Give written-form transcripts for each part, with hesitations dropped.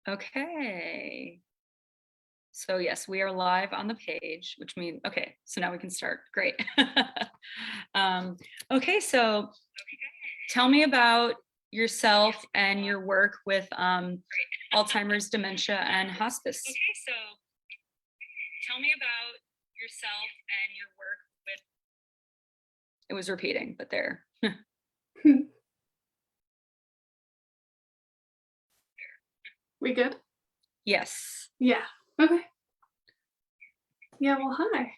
Okay. So yes, we are live on the page, which means okay, so now we can start. Great. um, okay, so tell me about yourself and your work with Alzheimer's, dementia, and hospice. Okay, so tell me about yourself and your work with. It was repeating, but there. We good? Yes. Yeah. Okay. Yeah, well, hi.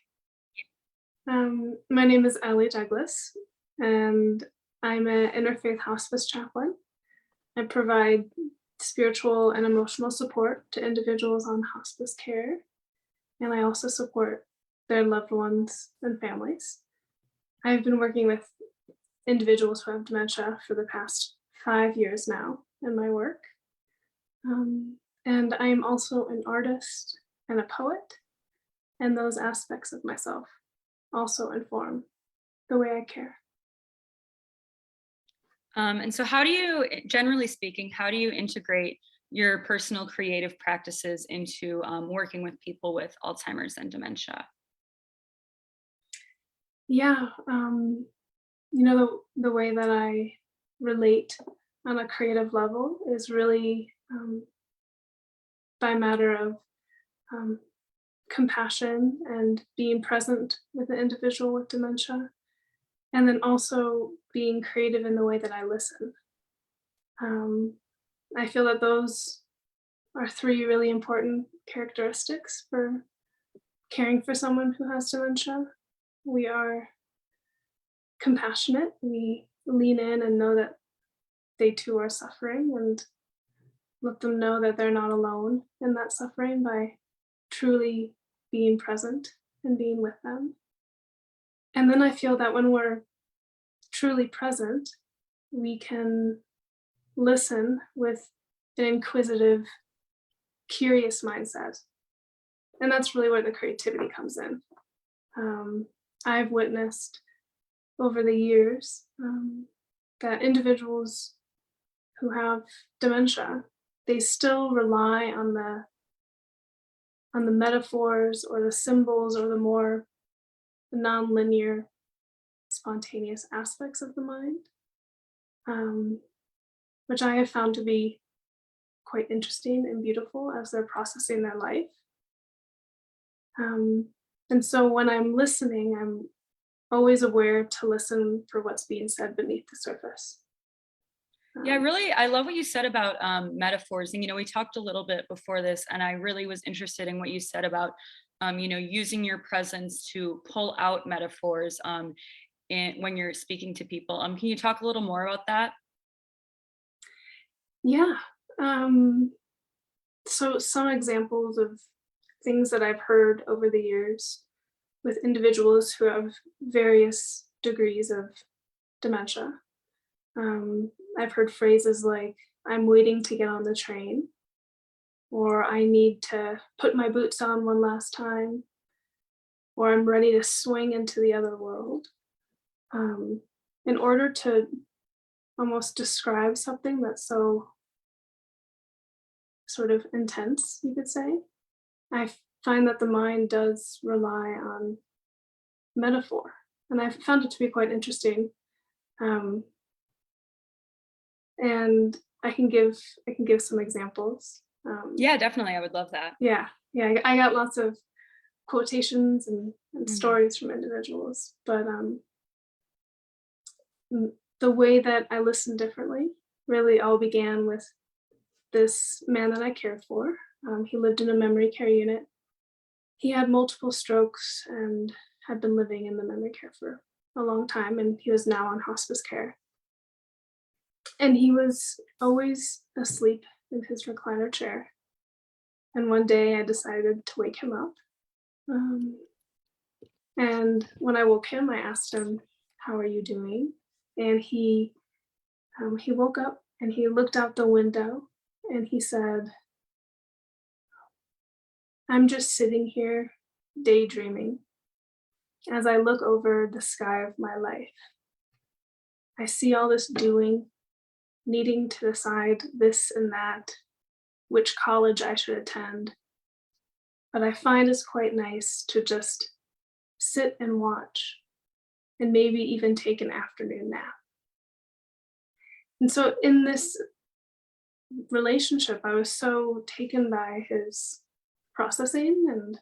My name is Ellie Douglas, and I'm an interfaith hospice chaplain. I provide spiritual and emotional support to individuals on hospice care, and I also support their loved ones and families. I've been working with individuals who have dementia for the past 5 years now in my work. And I am also an artist and a poet, and those aspects of myself also inform the way I care. And so, how do you, generally speaking, how do you integrate your personal creative practices into working with people with Alzheimer's and dementia? Yeah, the way that I relate on a creative level is really by matter of um, compassion and being present with an individual with dementia, and then also being creative in the way that I listen. Um, I feel that those are three really important characteristics for caring for someone who has dementia. We are compassionate, we lean in and know that they too are suffering and let them know that they're not alone in that suffering by truly being present and being with them. And then I feel that when we're truly present, we can listen with an inquisitive, curious mindset. And that's really where the creativity comes in. I've witnessed over the years that individuals who have dementia, they still rely on the metaphors or the symbols or the more nonlinear, spontaneous aspects of the mind, which I have found to be quite interesting and beautiful as they're processing their life. And so when I'm listening, I'm always aware to listen for what's being said beneath the surface. Yeah, Um, really, I love what you said about metaphors. And, we talked a little bit before this, and I really was interested in what you said about, using your presence to pull out metaphors when you're speaking to people. Can you talk a little more about that? yeah. Um, so some examples of things that I've heard over the years with individuals who have various degrees of dementia. I've heard phrases like, I'm waiting to get on the train, or I need to put my boots on one last time, or I'm ready to swing into the other world. Um, in order to almost describe something that's so sort of intense, you could say, I find that the mind does rely on metaphor. And I found it to be quite interesting. Um, and I can give some examples. Yeah, definitely. I would love that. Yeah, I got lots of quotations and Mhm. stories from individuals, but the way that I listen differently really all began with this man that I cared for. He lived in a memory care unit. He had multiple strokes and had been living in the memory care for a long time, and he was now on hospice care. And he was always asleep in his recliner chair. And one day I decided to wake him up. Um, and when I woke him, I asked him, "How are you doing?" And he woke up and he looked out the window and he said, "I'm just sitting here daydreaming as I look over the sky of my life. I see all this doing, needing to decide this and that, which college I should attend, but I find it's quite nice to just sit and watch and maybe even take an afternoon nap. And so in this relationship, I was so taken by his processing, and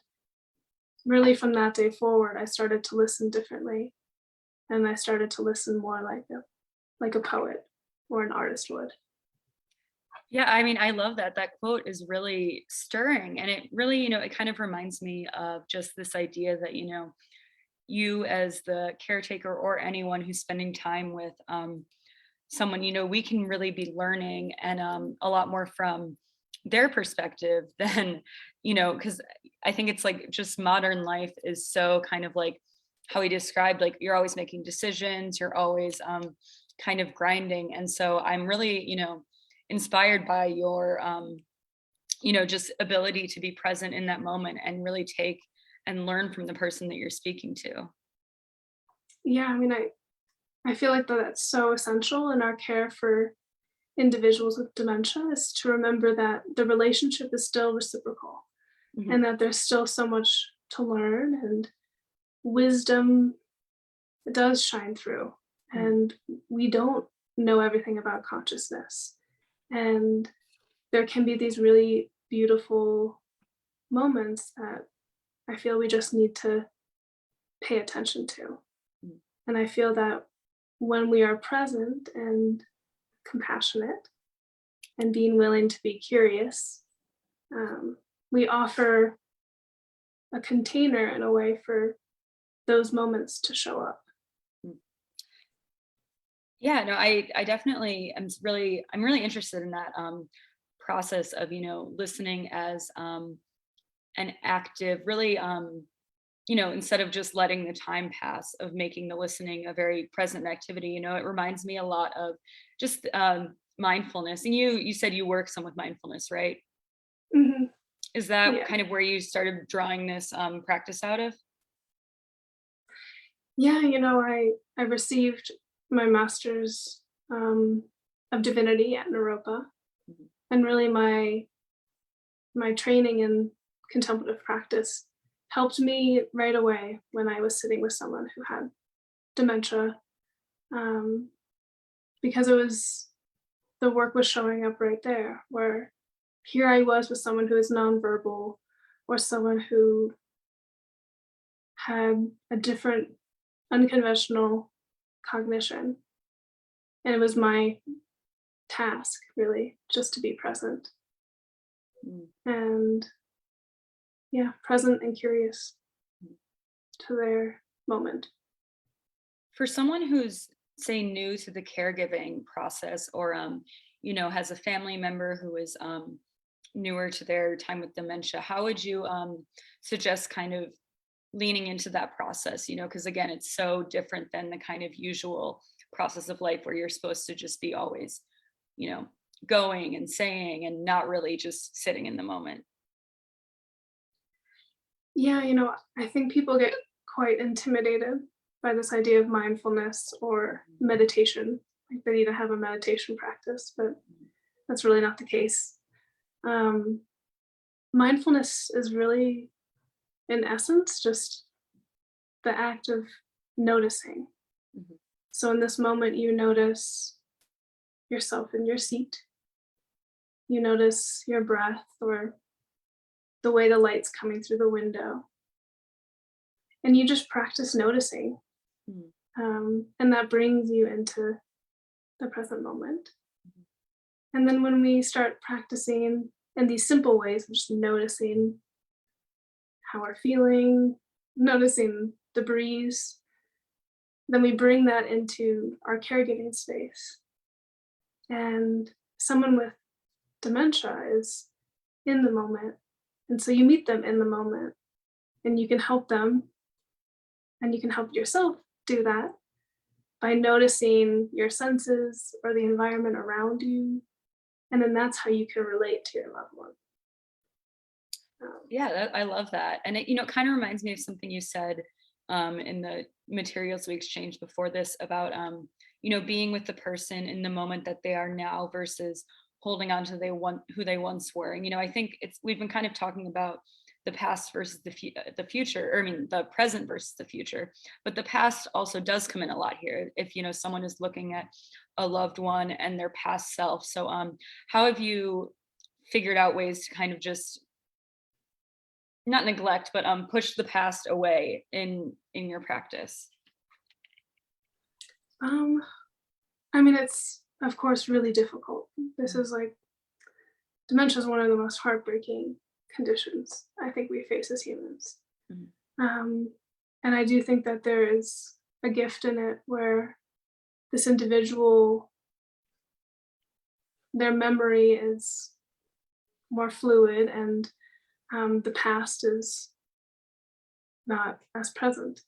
really from that day forward, I started to listen differently, and I started to listen more like a poet or an artist would. Yeah, I mean, I love that. That quote is really stirring. And it really, it kind of reminds me of just this idea that, you as the caretaker or anyone who's spending time with someone, we can really be learning and a lot more from their perspective than, because I think it's like just modern life is so kind of like how he described, like you're always making decisions, you're always kind of grinding. And so I'm really, inspired by your just ability to be present in that moment and really take and learn from the person that you're speaking to. Yeah, I mean, I feel like that's so essential in our care for individuals with dementia, is to remember that the relationship is still reciprocal Mhm. and that there's still so much to learn, and wisdom does shine through. Mm. And we don't know everything about consciousness. And there can be these really beautiful moments that I feel we just need to pay attention to. Mm. And I feel that when we are present and compassionate and being willing to be curious, um, we offer a container in a way for those moments to show up. Mm. Yeah, no, I definitely I'm really interested in that process of, listening as an active, really instead of just letting the time pass, of making the listening a very present activity. It reminds me a lot of just mindfulness. And you said you work some with mindfulness, right? Mhm. Is that Yeah. kind of where you started drawing this practice out of? Yeah, I received my master's of divinity at Naropa, Mhm. and really my training in contemplative practice helped me right away when I was sitting with someone who had dementia, um, because the work was showing up right there, where here I was with someone who is nonverbal, or someone who had a different unconventional cognition, and it was my task really just to be present, Mm. and yeah, present and curious Mm. to their moment. For someone who's, say, new to the caregiving process, or has a family member who is newer to their time with dementia, how would you suggest kind of leaning into that process? Because again, it's so different than the kind of usual process of life where you're supposed to just be always, you know, going and saying and not really just sitting in the moment. Yeah, I think people get quite intimidated by this idea of mindfulness or meditation. Like they need to have a meditation practice, but that's really not the case. Um, Mindfulness is really, in essence, just the act of noticing. Mhm. So in this moment, you notice yourself in your seat, you notice your breath or the way the light's coming through the window, and you just practice noticing. Mhm. And that brings you into the present moment. Mhm. And then when we start practicing in these simple ways, of just noticing how we're feeling, noticing the breeze, then we bring that into our caregiving space. And someone with dementia is in the moment. And so you meet them in the moment, and you can help them, and you can help yourself do that by noticing your senses or the environment around you. And then that's how you can relate to your loved one. Um, Yeah, I love that. And it kind of reminds me of something you said in the materials we exchanged before this about, being with the person in the moment that they are now versus holding on to who they once were. And I think we've been kind of talking about the past versus the future, or I mean the present versus the future, but the past also does come in a lot here. If someone is looking at a loved one and their past self. So how have you figured out ways to kind of just not neglect, but push the past away in your practice? Um, I mean, it's of course really difficult. This Mm, is like dementia is one of the most heartbreaking conditions I think we face as humans. mm, Um, and I do think that there is a gift in it where this individual, their memory is more fluid and the past is not as present.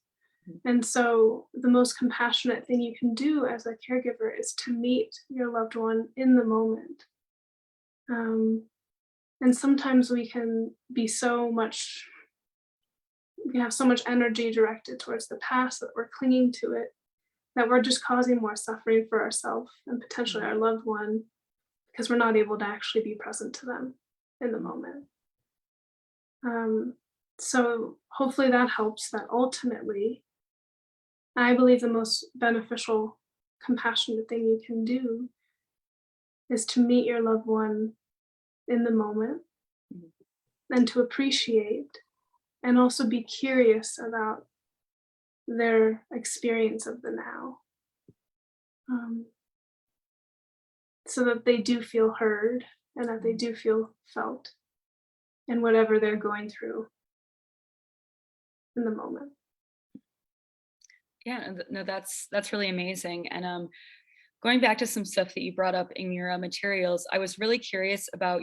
mm, And so, the most compassionate thing you can do as a caregiver is to meet your loved one in the moment. Um, and sometimes we can have so much energy directed towards the past that we're clinging to it, that we're just causing more suffering for ourselves and potentially mm, our loved one because we're not able to actually be present to them in the mm. moment. Um, so hopefully that helps. That ultimately, I believe the most beneficial, compassionate thing you can do is to meet your loved one in the moment Mhm. and to appreciate and also be curious about their experience of the now, um, so that they do feel heard and that they Mhm. do feel felt in whatever they're going through in the moment. Yeah, no, that's really amazing. And going back to some stuff that you brought up in your materials, I was really curious about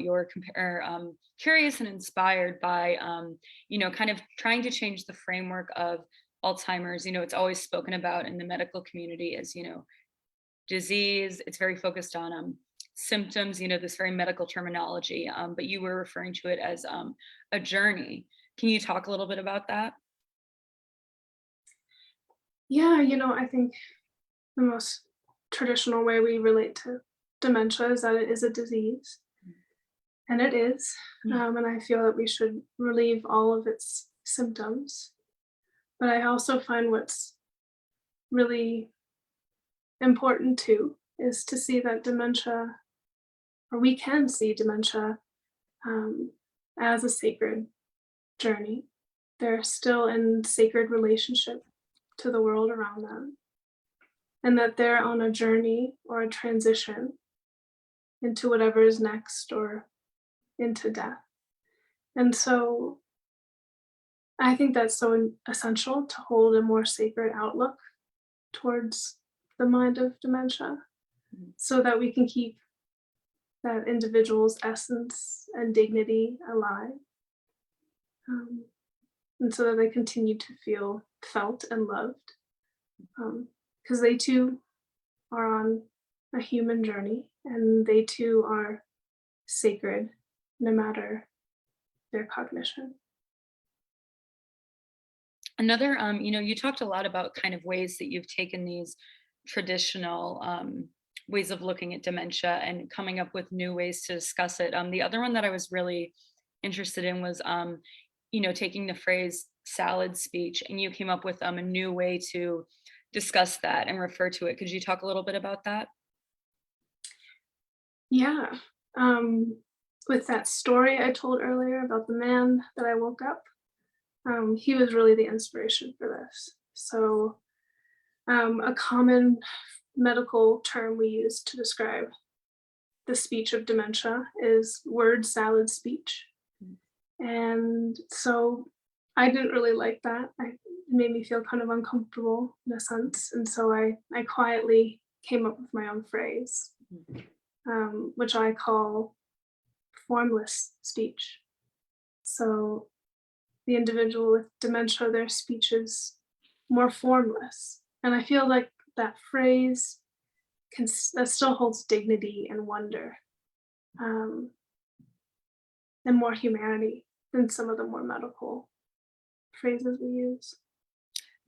curious and inspired by kind of trying to change the framework of Alzheimer's. It's always spoken about in the medical community as disease. It's very focused on symptoms. This very medical terminology. But you were referring to it as a journey. Can you talk a little bit about that? Yeah, I think the most traditional way we relate to dementia is that it is a disease, and it is. Mm, And I feel that we should relieve all of its symptoms. But I also find what's really important too is to see that dementia, or we can see dementia um, as a sacred journey. They're still in sacred relationship to the world around them, and that they're on a journey or a transition into whatever is next or into death. And so I think that's so essential to hold a more sacred outlook towards the mind of dementia mm, so that we can keep that individual's essence and dignity alive, um, and so that they continue to feel felt and loved, because they too are on a human journey and they too are sacred no matter their cognition. Another, you talked a lot about kind of ways that you've taken these traditional ways of looking at dementia and coming up with new ways to discuss it. The other one that I was really interested in was, taking the phrase salad speech, and you came up with a new way to discuss that and refer to it. Could you talk a little bit about that? Yeah. Um, with that story I told earlier about the man that I woke up, he was really the inspiration for this. So, a common medical term we use to describe the speech of dementia is word salad speech. Mm, And so I didn't really like that. It made me feel kind of uncomfortable in a sense. And so I quietly came up with my own phrase, mm, which I call formless speech. So the individual with dementia, their speech is more formless. And I feel like that phrase that still holds dignity and wonder, um, and more humanity than some of the more medical phrases we use.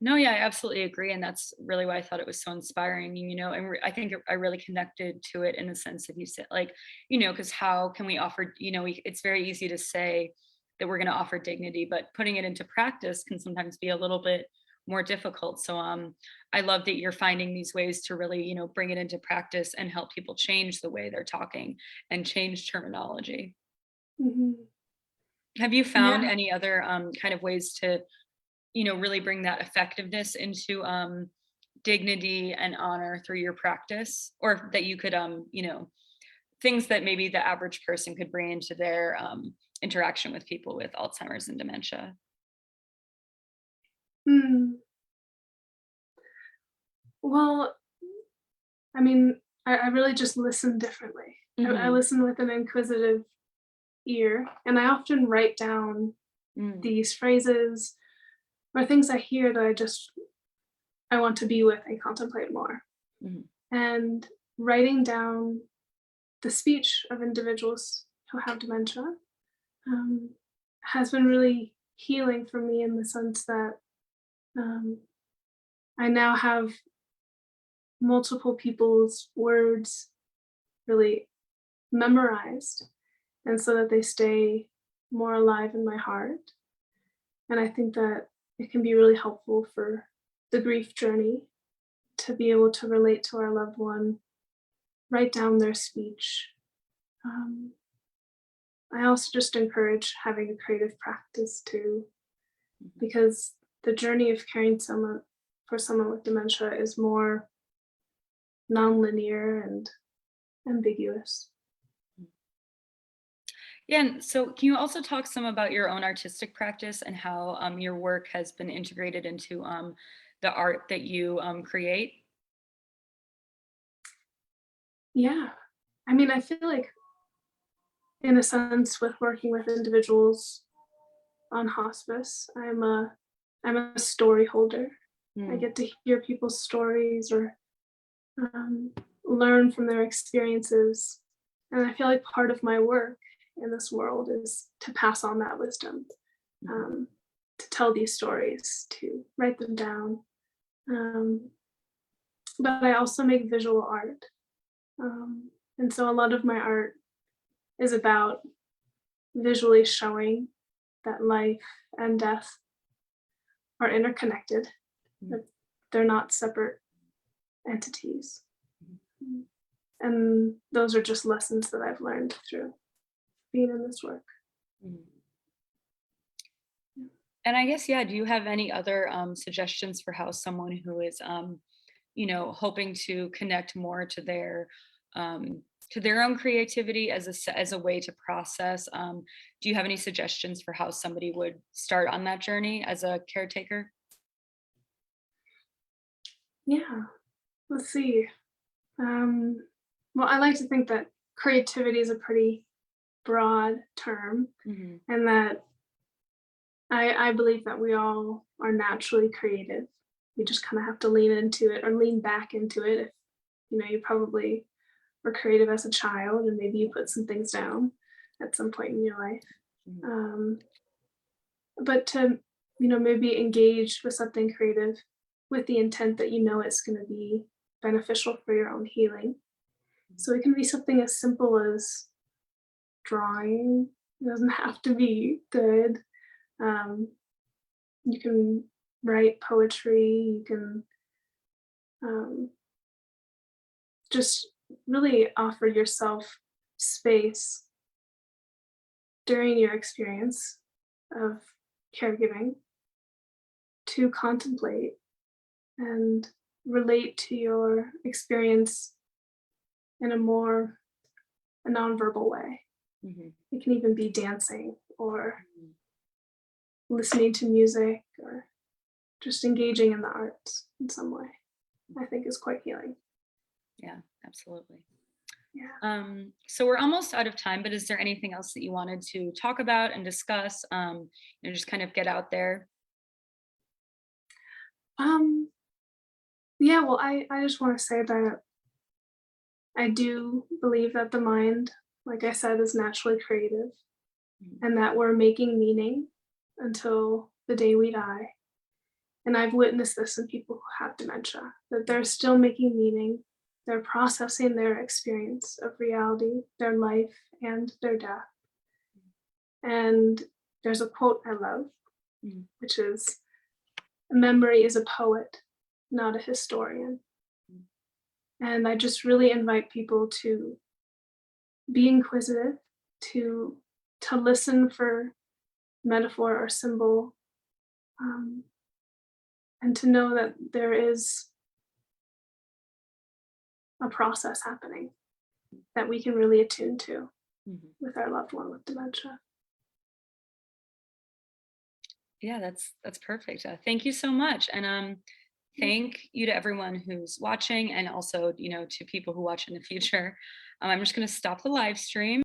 No, yeah, I absolutely agree, and that's really why I thought it was so inspiring, and I think I really connected to it in the sense that you said, like, because how can we offer, it's very easy to say that we're going to offer dignity, but putting it into practice can sometimes be a little bit more difficult. So, I love that you're finding these ways to really, bring it into practice and help people change the way they're talking and change terminology. Mhm. Have you found Yeah. any other kind of ways to really bring that effectiveness into dignity and honor through your practice, or that you could things that maybe the average person could bring into their interaction with people with Alzheimer's and dementia. Mm. Well, I mean, I really just listen differently. I Hmm. listen with an inquisitive ear, and I often write down Mm. these phrases or things I hear that I want to be with and contemplate more. Hmm. And writing down the speech of individuals who have dementia um, has been really healing for me in the sense that um, I now have multiple people's words really memorized, and so that they stay more alive in my heart. And I think that it can be really helpful for the grief journey to be able to relate to our loved one, write down their speech. Um, I also just encourage having a creative practice too, Hmm. because the journey of caring for someone with dementia is more nonlinear and ambiguous. Yeah, and so can you also talk some about your own artistic practice and how your work has been integrated into the art that you create? Yeah. I mean, I feel like, in a sense, with working with individuals on hospice, I'm a story holder. I Mm. get to hear people's stories or um, learn from their experiences. And I feel like part of my work in this world is to pass on that wisdom, Mhm. um, to tell these stories, to write them down. Um, but I also make visual art. And so a lot of my art is about visually showing that life and death are interconnected, Mm. that they're not separate entities. Mhm. And those are just lessons that I've learned through being in this work. Mhm. And I guess, yeah, do you have any other suggestions for how someone who is, hoping to connect more to their own creativity as as a way to process? Do you have any suggestions for how somebody would start on that journey as a caretaker? Yeah, let's see. Um, well, I like to think that creativity is a pretty broad term, Hmm. and that I believe that we all are naturally creative. We just kind of have to lean into it or lean back into it. If you probably were creative as a child, and maybe you put some things down at some point in your life. Hmm. Um, but to maybe engage with something creative with the intent that it's going to be beneficial for your own healing. So it can be something as simple as drawing. It doesn't have to be good. Um, you can write poetry. You can um, just really offer yourself space during your experience of caregiving to contemplate and relate to your experience in a nonverbal way. Hmm. It can even be dancing or listening to music or just engaging in the arts in some way. I think is quite healing. Yeah, absolutely. Yeah. So we're almost out of time, but is there anything else that you wanted to talk about and discuss? Just kind of get out there. Um, yeah, well, I just want to say that I do believe that the mind, like I said, is naturally creative Mhm. and that we're making meaning until the day we die. And I've witnessed this in people who have dementia, that they're still making meaning, they're processing their experience of reality, their life, and their death. And there's a quote I love, Mhm. which is, "Memory is a poet, not a historian." And I just really invite people to be inquisitive, to listen for metaphor or symbol, um, and to know that there is a process happening that we can really attune to Mhm. with our loved one with dementia. Yeah, that's perfect. Thank you so much. And thank you to everyone who's watching, and also, to people who watch in the future. I'm just going to stop the live stream.